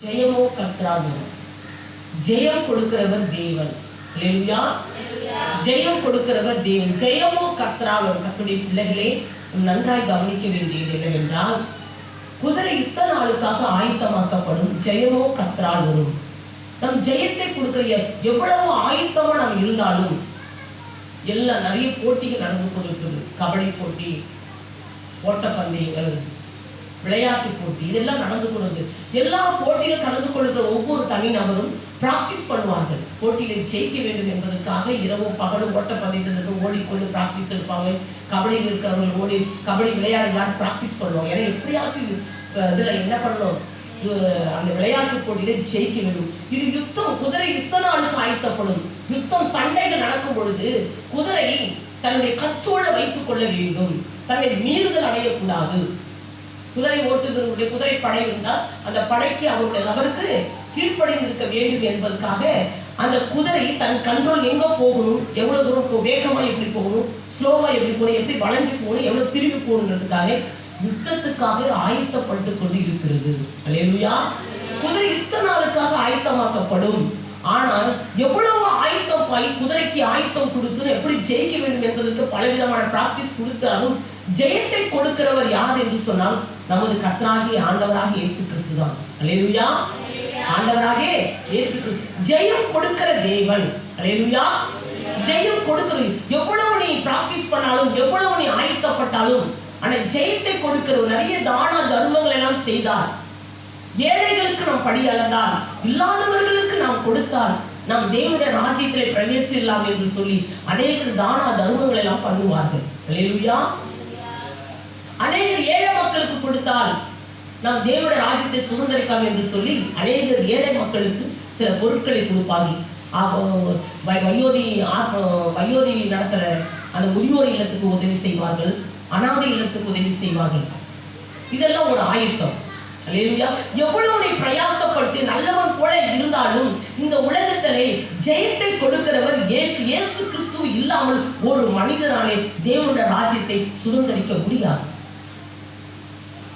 ஜெயமோ கர்த்தரால் வரும். ஜெயம் கொடுக்கிறவர் தேவன். அல்லேலூயா. ஜெயம் கொடுக்கிறவர் தேவன். ஜெயமோ கர்த்தரால் வரும். கர்த்தருடைய பிள்ளைகளே, நன்றாய் கவனிக்க வேண்டியது என்னவென்றால், குதிரை யுத்த நாளுக்காக ஆயத்தமாக்கப்படும். ஜெயமோ கர்த்தரால் வரும். நம் ஜெயத்தை கொடுக்கிற எவ்வளவு ஆயத்தமா நாம் இருந்தாலும் எல்லாம் நிறைய போட்டிகள் நடந்து கொண்டிருக்குது. கபடி போட்டி, ஓட்டப்பந்தயங்கள், விளையாட்டு போட்டி, இதெல்லாம் நடந்து கொண்டு எல்லா போட்டியிலும் கலந்து கொள்கிற ஒவ்வொரு தனிநபரும் பிராக்டிஸ் பண்ணுவார்கள். போட்டியில ஜெயிக்க வேண்டும் என்பதற்காக இரவும் பகலும் ஓட்டப்பந்தயத்திற்கு ஓடிக்கொண்டு பிராக்டிஸ் எடுப்பாங்க. கபடியில் இருக்கிறவர்கள் ஓடி கபடி விளையாடலாம் பிராக்டிஸ் பண்ணுவாங்க. ஏன்னா எப்படியாச்சும் இதில் என்ன பண்ணணும், அந்த விளையாட்டு போட்டியில ஜெயிக்க வேண்டும். இது யுத்தம். குதிரை யுத்த நாளுக்கு ஆயத்தப்படும். யுத்தம், சண்டைகள் நடக்கும் பொழுது குதிரை தன்னுடைய கச்சோல வைத்துக் கொள்ள வேண்டும். தன்னை மீறுதல் அடையக்கூடாது. குதிரை ஓட்டுகிறவருடைய குதிரை படை இருந்தால் அந்த படைக்கு அவருடைய நபருக்கு கீழ்ப்படிந்திருக்க வேண்டும் என்பதற்காக அந்த குதிரை தன் கண்ட்ரோல் எங்க போகணும், எவ்வளவு தூரம் வேகமா எப்படி போகணும், ஸ்லோவா எப்படி போகணும், எப்படி வளைஞ்சு போகணும், எவ்வளவு திரும்பி போகணுன்றதுக்காக யுத்தத்துக்காக ஆயத்தப்பட்டு கொண்டு இருக்கிறது. அல்லேலூயா. குதிரை யுத்த நாளுக்காக ஆயத்தமாக்கப்படும். ஆனால் எவ்வளவு ஆயத்தம் குதிரைக்கு ஆயத்தம் கொடுத்து எப்படி ஜெயிக்க வேண்டும் என்பதற்கு பலவிதமான பிராக்டிஸ் கொடுத்தாலும் ஜெயத்தை கொடுக்கிறவர் யார் என்று சொன்னால் நமது கர்த்தராகிய ஆண்டவராகிய இயேசு கிறிஸ்து தான். அல்லேலூயா. ஆண்டவராகிய இயேசு கிறிஸ்து ஜெயம் கொடுக்கிற தேவன். அல்லேலூயா. ஜெயம் கொடுக்கிறது. எவ்வளவு நீ பிராக்டிஸ் பண்ணாலும், எவ்வளவு நீ ஆயத்தப்பட்டாலும், ஆனால் ஜெயத்தை கொடுக்கிறவர் நிறைய தான தர்மங்கள் எல்லாம் செய்தார். ஏழைகளுக்கு நாம் படி அளந்தால், இல்லாதவர்களுக்கு நாம் கொடுத்தால் நாம் தேவனுடைய ராஜ்யத்திலே பிரவேசிக்கலாம் என்று சொல்லி அநேகர் தான தர்மங்கள் எல்லாம் பண்ணுவார்கள். அல்லேலூயா. அநேகர் ஏழை மக்களுக்கு கொடுத்தால் நாம் தேவனுடைய ராஜ்யத்தை சுதந்திரிக்கலாம் என்று சொல்லி அநேகர் ஏழை மக்களுக்கு சில பொருட்களை கொடுப்பார்கள். வயோதி நடத்துகிற அந்த முதியோர் இல்லத்துக்கு உதவி செய்வார்கள், அனாதை இல்லத்துக்கு உதவி செய்வார்கள். இதெல்லாம் ஒரு ஆயத்தம். அல்லேலூயா. எவ்வளவு நீ பிரயாசப்பட்டு நல்லவன் போல இருந்தாலும் இந்த உலகத்திலே ஜெயத்தை கொடுக்கிறவர் இயேசு. இயேசு கிறிஸ்து இல்லாமல் ஒரு மனிதனாலே தேவனுடைய ராஜ்யத்தை சுதந்திரிக்க முடியாது.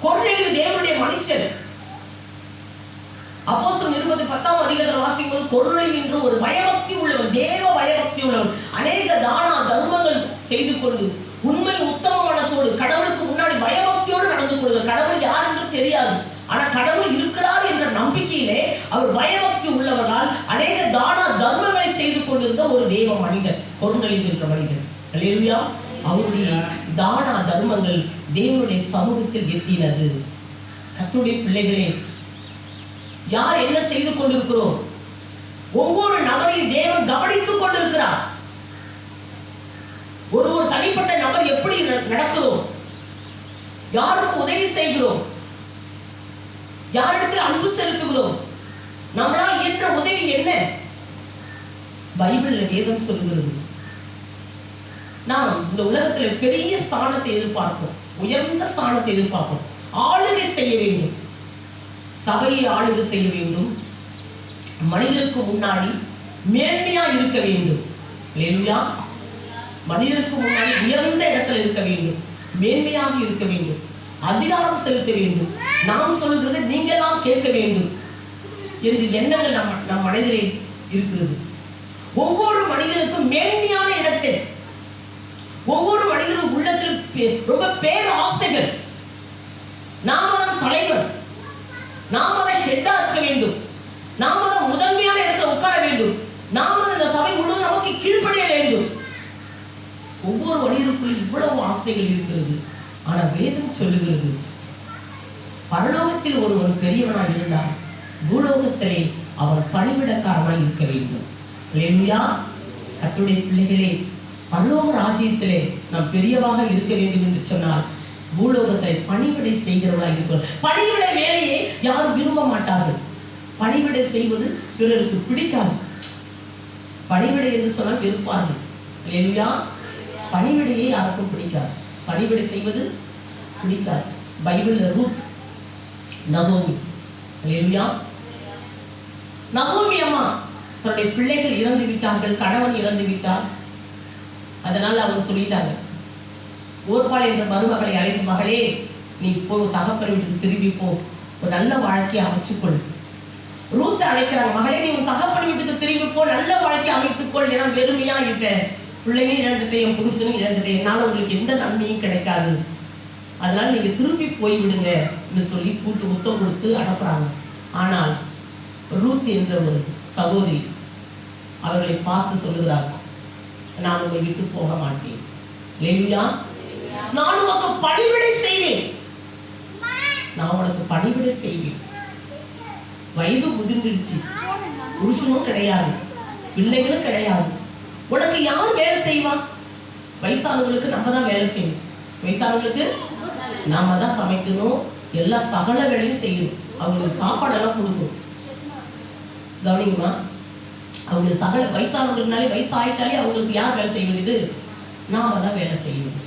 கொர்நேலியு தேவனுடைய மனுஷன். அப்போஸ்தலர் 10ஆம் அதிகாரத்தில் வாசிக்கும் போது கொர்நேலியு என்று ஒரு பயபக்தி உள்ளவன், தேவ பயபக்தி உள்ளவன், அநேக தான தர்மங்கள் செய்து கொண்டு உண்மை உத்தம மனத்தோடு கடவுளுக்கு முன்னாடி பயபக்தியோடு நடந்து கொள்கிறார். கடவுள் யார் என்று தெரியாது, ஆனால் கடவுள் இருக்கிறார் என்ற நம்பிக்கையிலே அவர் பயபக்தி உள்ளவரால் அநேக தான தர்மங்களை செய்து கொண்டிருந்த ஒரு தேவ மனிதன் கொர்நேலியு என்ற மனிதன். அல்லேலூயா. அவருடைய தான தர்மங்கள் தேவனுடைய சமூகத்தில் எட்டினது. கர்த்தருடைய பிள்ளைகளே, யார் என்ன செய்து கொண்டிருக்கிறோம்? ஒவ்வொரு நபரையும் தேவன் கவனித்துக் கொண்டிருக்கிறார். ஒரு தனிப்பட்ட நபர் எப்படி நடக்கிறோம், யாருக்கு உதவி செய்கிறோம், யாரிடத்தில் அன்பு செலுத்துகிறோம், நம்மளால் இயன்ற உதவி என்ன? பைபிள்ல வேதம் சொல்கிறது, நாம் இந்த உலகத்தில் பெரிய ஸ்தானத்தை எதிர்பார்ப்போம், உயர்ந்த ஸ்தானத்தை எதிர்பார்ப்போம். ஆளுகை செய்ய வேண்டும், சபையை ஆளுகை செய்ய வேண்டும், மனிதருக்கு முன்னாடி மேன்மையா இருக்க வேண்டும். அல்லேலூயா. மனிதருக்கு முன்னாடி உயர்ந்த இடத்துல இருக்க வேண்டும், மேன்மையாக இருக்க வேண்டும், அதிகாரம் செலுத்த வேண்டும், நாம் சொல்லுகிறதை நீங்களாம் கேட்க வேண்டும் என்று எண்ணங்கள் நம் மனதிலே இருக்கிறது. ஒவ்வொரு மனிதனுக்கும் மேன்மையான இடத்தை, ஒவ்வொரு மனிதனும் உள்ளத்தில் ரொம்ப பேர் ஆசைகள். நாம தான் தலைவர், நாம தான் ஹெட்டா இருக்க வேண்டும், நாம தான் முதன்மையான இடத்துல உட்கார வேண்டும், நாம இந்த சபை முழுவதும் நமக்கு கீழ்ப்படிய வேண்டும். ஒவ்வொரு மனிதனுக்குள்ள இவ்வளவு ஆசைகள் இருக்கிறது. ஆனா வேதம் சொல்லுகிறது, பரலோகத்தில் ஒருவன் பெரியவனாய் இருந்தால் பூலோகத்திலே அவன் பணிவிடக்காரனாய் இருக்க வேண்டும். அல்லேலூயா. கர்த்தருடைய பிள்ளைகளே, பரலோக ராஜ்யத்திலே நாம் பெரியவாக இருக்க வேண்டும் என்று சொன்னால் பூலோகத்தை பணிவிடை செய்கிறவர்களாக இருக்கிறோம். பணிவிடை வேலையை யாரும் விரும்ப மாட்டார்கள். பணிவிடை செய்வது பிறருக்கு பிடிக்காது. பணிவிடை என்று சொன்னால் வெறுப்பார்கள். அல்லேலூயா. பணிவிடையை யாருக்கும் பிடிக்காது, பணிவிடை செய்வது பிடிக்காது. பைபிள்ல ரூத், நகோமி, அல்லேலூயா. நகோமி அம்மா தன்னுடைய பிள்ளைகள் இறந்து விட்டார்கள், கணவன் இறந்து விட்டார். அதனால் அவங்க சொல்லிட்டாங்க, ஓர்பாள் என்ற மருமகளை அழைத்து, மகளே நீ இப்போ தகப்பன் வீட்டுக்கு திரும்பி போ, ஒரு நல்ல வாழ்க்கையை அமைச்சுக்கொள், ரூத்தை அழைக்கிறாங்க, மகளே நீ உன் தகப்பன் வீட்டுக்கு திரும்பி போ, நல்ல வாழ்க்கை அமைத்துக்கொள், ஏன்னா வெறுமையா இருப்பேன், பிள்ளையும் இழந்துட்டேன், என் புருஷனும் இழந்துட்டேன், என்னால் உங்களுக்கு எந்த நன்மையும் கிடைக்காது, அதனால நீங்க திரும்பி போய்விடுங்க என்று சொல்லி கூட்டு முத்தம் கொடுத்து அனுப்புறாங்க. ஆனால் ரூத் என்ற ஒரு சகோதரி அவர்களை பார்த்து சொல்லுகிறார்கள், நான் உங்களை விட்டு போக மாட்டேன், அல்லேலூயா, நான் உனக்கு பணிவிடை செய்வேன், நான் உனக்கு பணிவிடை செய்வேன். வயது முதிர்ந்துடுச்சு, புருஷனும் கிடையாது, பிள்ளைகளும் கிடையாது, உனக்கு யார் வேலை செய்வான்? வயசானவங்களுக்கு நம்ம தான் வேலை செய்யணும், வயசானவங்களுக்கு நாம தான் சமைக்கணும், எல்லா சகல வேலையும் செய்யணும், அவங்களுக்கு சாப்பாடெல்லாம் கொடுக்கணும். கவனிங்கம்மா, அவங்களுக்கு சகல வயசானவங்களுக்குனாலே வயசு ஆயிட்டாலே அவங்களுக்கு யார் வேலை செய்ய வேண்டியது? நாம தான் வேலை செய்யணும்.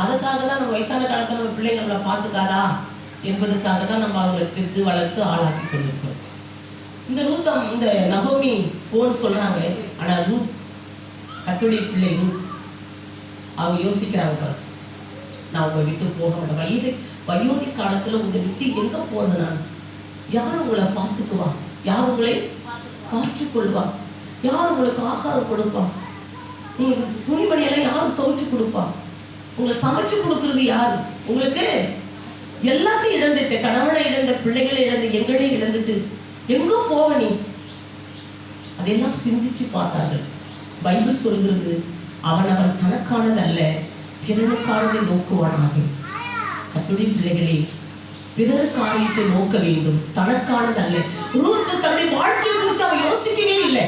அதுக்காக தான் நம்ம வயசான காலத்தில் நம்ம பிள்ளைங்க நம்மளை பார்த்துக்காதா என்பதற்காக தான் நம்ம அவங்களை பெற்று வளர்த்து ஆளாக்கி கொண்டிருக்கிறோம். இந்த ரூத்தம் இந்த நகோமி போன்னு சொல்றாங்க, ஆனா ரூத் கர்த்தருடைய பிள்ளை ரூத் அவங்க யோசிக்கிறாங்க, நான் உங்களை விட்டு போக மாட்டேன், வயோதி காலத்துல உங்களை விட்டு எங்க போறது, நான் யார் உங்களை பார்த்துக்குவா, யார் உங்களை பார்த்துக் கொள்வா, யார் உங்களுக்கு ஆகாரம் கொடுப்பா, உங்களுக்கு துணிமணியெல்லாம் யாரும் துவைச்சு கொடுப்பா, உங்களை சமைச்சு கொடுக்கறது யாரு, உங்களுக்கு எல்லாத்தையும் இழந்துட்டு, கணவனை இழந்த, பிள்ளைகளை இழந்து, எங்களை இழந்துட்டு எங்க போக நீ? அதெல்லாம் சிந்திச்சு பார்த்தார்கள். பைபிள் சொல்கிறது, அவன் தனக்கானது அல்ல பிறருக்கானதை நோக்குவானாக. கர்த்தருடைய பிள்ளைகளே, பிறர் காரியத்தை நோக்க வேண்டும், தனக்கானது அல்ல. ரூத் தன்னுடைய வாழ்க்கையை குறித்து அவன் யோசிக்கவே இல்லை.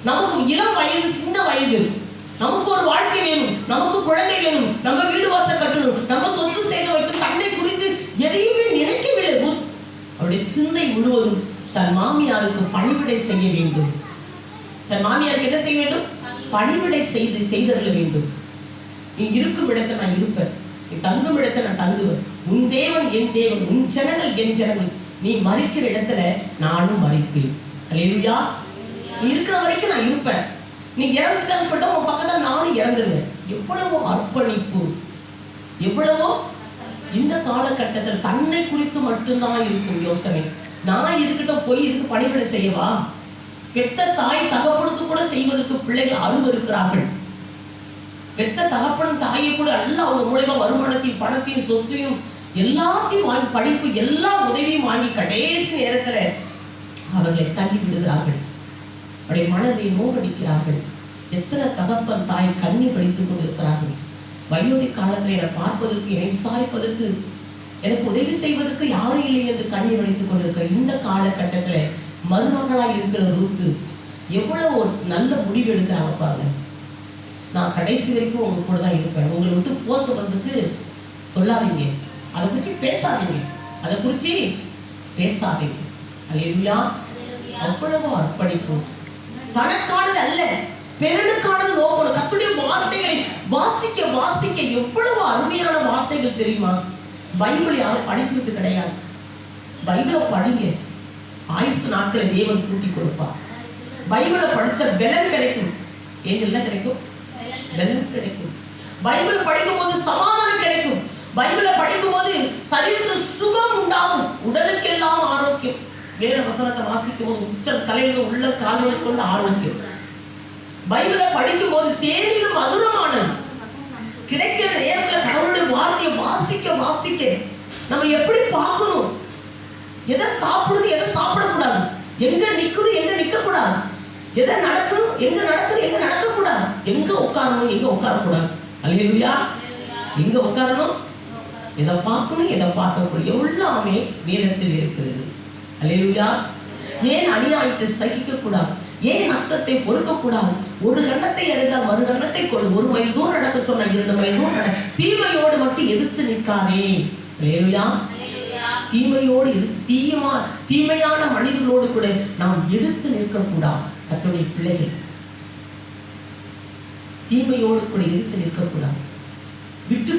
நமக்கு இளம் வயது, சின்ன வயது, நமக்கு ஒரு வாழ்க்கை வேணும், நமக்கு குழந்தை வேணும், நம்ம வீடு வாசல் கட்டணும், நம்ம சொத்து சேர்க்க வைக்கணும், தன்னை குறித்து எதையுமே நினைக்கவில்லை ரூத். அவருடைய சிந்தை முழுவதும் தன் மாமியாருக்கு பணிவிடை செய்ய வேண்டும். தன் மாமியாருக்கு என்ன செய்ய வேண்டும்? பணிவிடை செய்தருள வேண்டும். நீ இருக்கும் இடத்தை நான் இருப்பேன், நீ தங்கும் இடத்தை நான் தங்குவேன், உன் தேவன் என் தேவன், உன் ஜனங்கள் என் ஜனங்கள், நீ மறிக்கிற இடத்துல நானும் மறிப்பேன். அல்லேலூயா. நீ இருக்கிற வரைக்கும் நான் இருப்பேன், நீ இறந்துட்டான்னு சொல்லிட்டு உன் பக்கத்தில் நானும் இறந்துருவேன். எவ்வளவோ அர்ப்பணிப்பு, எவ்வளவோ. இந்த காலகட்டத்தில் தன்னை குறித்து மட்டும்தான் இருக்கும் யோசனை. நான் இதுகிட்ட போய் இதுக்கு பணிவிடை செய்யவா? பெத்த தாய் தகப்பனுக்கு கூட செய்வதற்கு பிள்ளைகள் அருவருக்கிறார்கள். பெத்த தகப்பனும் தாயை கூட எல்லாம் அவங்க மூலமா வருமானத்தையும் பணத்தையும் சொத்தையும் எல்லாத்தையும் வாங்கி, படிப்பு எல்லா உதவியும் வாங்கி கடைசி நேரத்துல அவர்களை தள்ளி விடுகிறார்கள், அவருடைய மனதை நோகடிக்கிறார்கள். எத்தனை தகப்பன் தாய் கண்ணீர் வடித்துக் கொண்டிருக்கிறார்கள். வயோதி காலத்தில் என்னை பார்ப்பதற்கு, என்னை விசாரிப்பதற்கு, எனக்கு உதவி செய்வதற்கு யாரும் இல்லை என்று கண்ணீர் வடித்துக் கொண்டிருக்கிற இந்த காலகட்டத்தில் மருமகளாய் இருக்கிற ரூத்து எவ்வளவு ஒரு நல்ல முடிவு எடுக்கிறாங்க பாருங்க. நான் கடைசி வரைக்கும் உங்க கூட தான் இருப்பேன், உங்களை விட்டு போக சொல்றதுக்கு சொல்லாதீங்க, அதை குறித்து பேசாதீங்க, அதை குறித்து பேசாதீங்க. அல்லேலூயா. அவ்வளவு அர்ப்பணிப்பு. தனக்கானது அல்ல, பிறனுக்கானது நோக்கணும். கர்த்தருடைய வார்த்தைகளை வாசிக்க வாசிக்க எவ்வளவு அருமையான வார்த்தைகள் தெரியுமா? பைபிள் யாரும் படிக்கிறது கிடையாது. பைபிளை படிங்க, ஆயுசு நாட்களை தேவன் கூட்டி கொடுப்பார். பைபிளை படிச்ச பலன் கிடைக்கும். என்ன கிடைக்கும்? பலன் கிடைக்கும். பைபிள் படிக்கும் போது சமாதானம் கிடைக்கும். பைபிளை படிக்கும் போது சரீரத்தில் சுகம் உண்டாகும், உடலுக்கெல்லாம் ஆரோக்கியம். வேத வசனத்தை வாசிக்கும் போது உச்ச தலையில உள்ள கால்களை கொண்டு ஆரோக்கியம். பைபிளை படிக்கும் போது தேனிலும் மதுரமானது. கிடைக்கிற நேரத்தில் கடவுளுடைய வார்த்தையை வாசிக்க வாசிக்க நம்ம எப்படி பார்க்கணும், எதை சாப்பிடணும், எதை சாப்பிடக்கூடாது, எங்க நிக்கணும், எங்க நிக்க கூடாது, எதை நடக்கணும், எங்க நடக்கணும், எங்க நடக்கக்கூடாது, எங்க உட்காரணும், எங்க உட்காரக்கூடாது. அல்லேலூயா. எங்க உட்காரணும், எதை பார்க்கணும், எதை பார்க்கக்கூடாது, எல்லாமே வேதத்தில் இருக்கிறது. அல்லேலூயா. ஏன் அநியாயத்தை சகிக்க கூடாது, ஏன் நஷ்டத்தை பொறுக்கக்கூடாது? ஒரு கண்ணத்தை அறிந்தால் மறு கண்ணத்தை கொடு, ஒரு மைல் தூரம் நடக்க சொன்ன 2 மைல் தூரம் நட. தீமையோடு மட்டும் எதிர்த்து நிற்காதே. அல்லேலூயா. தீமையோடு எதிர்த்து, தீமையான மனிதர்களோடு கூட நாம் எதிர்த்து நிற்கக்கூடாது. கர்த்தருடைய பிள்ளைகள் தீமையோடு கூட எதிர்த்து நிற்கக்கூடாது.